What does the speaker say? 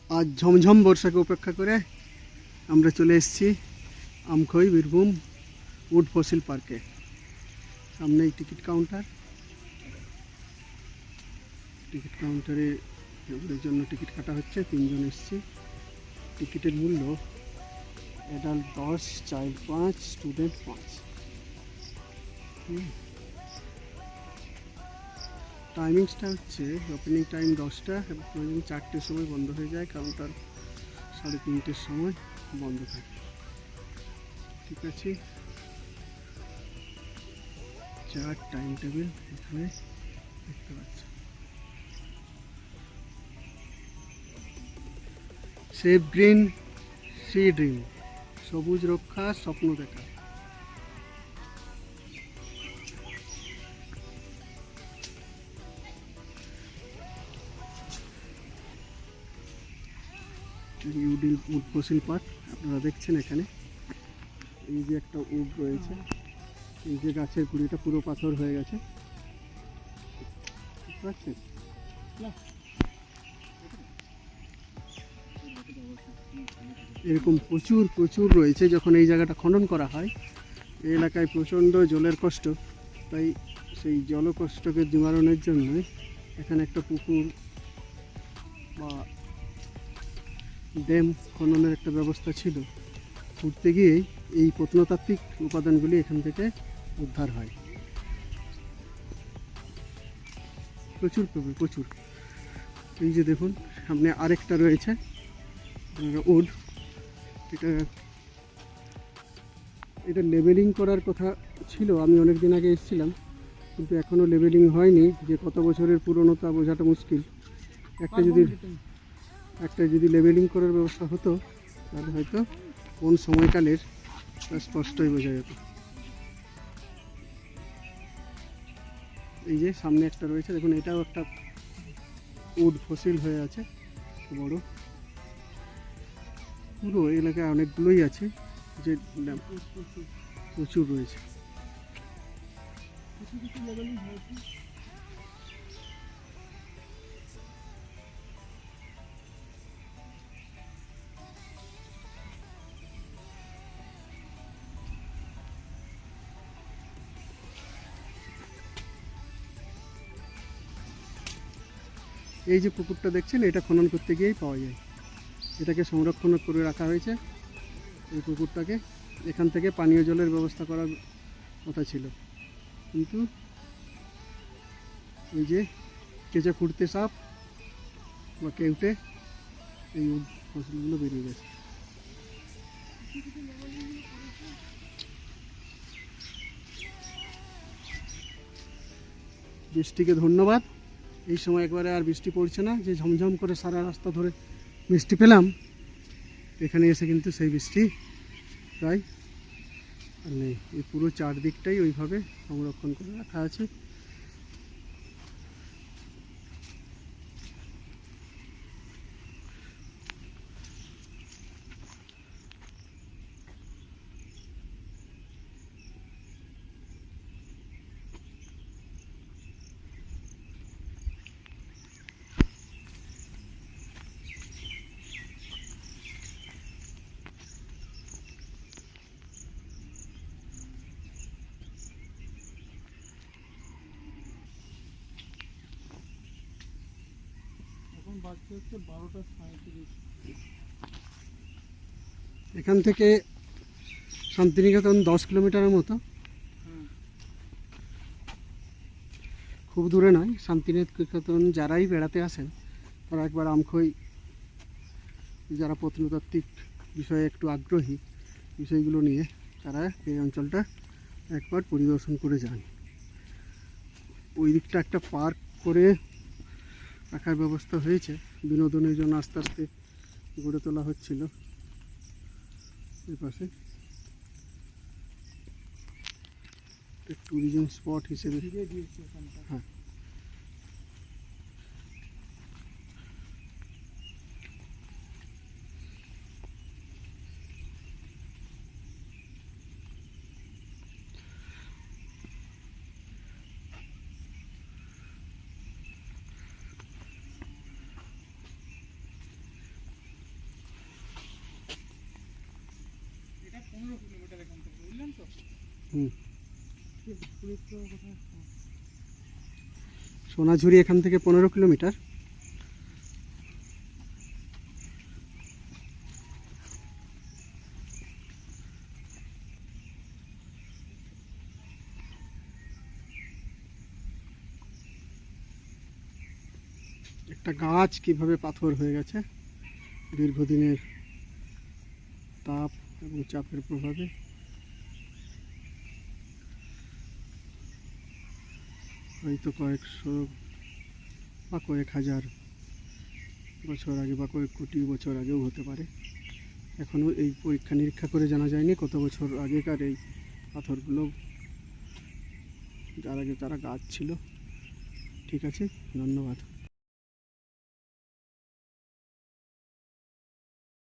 আজ ঝমঝম বর্ষাকে উপেক্ষা করে আমরা চলে এসেছি আমখই বীরভূম উড ফসিল পার্কে। সামনেই টিকিট কাউন্টারে ওদের জন্য টিকিট কাটা হচ্ছে। 3 জন এসেছি। টিকিটের মূল্য অ্যাডাল্ট 10, চাইল্ড 5, স্টুডেন্ট 5। টাইমিংসটা হচ্ছে ওপেনিং টাইম 10টা এবং 4টের সময় বন্ধ হয়ে যায়। কাউন্টার 3:30টের সময় বন্ধ থাকে। ঠিক আছে, চার টাইম টেবিল এখানে দেখতে পাচ্ছি। সেভ গ্রিন, সি ড্রিম, সবুজ রক্ষা, স্বপ্ন দেখা। উড ফসিল পার্ক আপনারা দেখছেন। এখানে এই যে একটা উড রয়েছে, এই যে গাছের গুঁড়িটা পুরো পাথর হয়ে গেছে, বুঝতে পারছেন? এরকম প্রচুর প্রচুর রয়েছে। যখন এই জায়গাটা খনন করা হয়, এই এলাকায় প্রচণ্ড জলের কষ্ট, তাই সেই জলকষ্টকে নিবারণের জন্য এখানে একটা পুকুর বা ড্যাম খননের একটা ব্যবস্থা ছিল। ঘুরতে গিয়েই এই প্রত্নতাত্ত্বিক উপাদানগুলি এখান থেকে উদ্ধার হয়। প্রচুর প্রচুর। এই যে দেখুন সামনে আরেকটা রয়েছে উড। এটা লেবেলিং করার কথা ছিল। আমি অনেক দিন আগে এসেছিলাম, কিন্তু এখনও লেবেলিং হয়নি। যে কত বছরের পুরনো তা বোঝাটা মুশকিল। একটা যদি লেবেলিং করার ব্যবস্থা হতো, তাহলে হয়তো কোন সময়কালের তা স্পষ্টই বোঝা যেত। এই যে সামনে একটা রয়েছে দেখুন, এটাও একটা উড ফসিল হয়ে আছে বড়। পুরো এলাকায় অনেকগুলোই আছে, যে প্রচুর রয়েছে। এই যে পুকুরটা দেখছেন, এটা খনন করতে গিয়েই পাওয়া যায়। এটাকে সংরক্ষণ করে রাখা হয়েছে। এই পুকুরটাকে এখান থেকে পানীয় জলের ব্যবস্থা করার কথা ছিল, কিন্তু ওই যে কেঁচো খুঁড়তে সাপ বা কেউটে এই ফসলগুলো বেরিয়ে গেছে। বৃষ্টিকে ধন্যবাদ। এই সময় একবারে আর বৃষ্টি পড়ছে না, যে ঝমঝম করে সারা রাস্তা ধরে বৃষ্টি পেলাম, এখানে এসে কিন্তু সেই বৃষ্টি প্রায় আর নেই। এই পুরো চারদিকটাই ওইভাবে সংরক্ষণ করে রাখা আছে। এখান থেকে শান্তিনিকেতন 10 কিলোমিটারের মতো। খুব দূরে নয়। শান্তিনিকেতন যারাই বেড়াতে আসেন, তারা একবার আমখই, যারা প্রত্নতাত্ত্বিক বিষয়ে একটু আগ্রহী বিষয়গুলো নিয়ে, তারা এই অঞ্চলটা একবার পরিদর্শন করে যান। ওই দিকটা একটা পার্ক করে রাখার ব্যবস্থা হয়েছে, বিনোদনের জন্য আস্তে আস্তে গড়ে তোলা হচ্ছিল এই পাশে ট্যুরিজম স্পট হিসেবে। হ্যাঁ, হুম। সোনাঝুরি এখান থেকে 15 কিলোমিটার। একটা গাছ কিভাবে পাথর হয়ে গেছে দীর্ঘদিনের তাপ এবং চাপের প্রভাবে। হয়তো কয়েকশো বা কয়েক হাজার বছর আগে বা কয়েক কোটি বছর আগেও হতে পারে। এখনও এই পরীক্ষা নিরীক্ষা করে জানা যায়নি কত বছর আগেকার এই পাথরগুলো, যার আগে তারা গাছ ছিল। ঠিক আছে, ধন্যবাদ।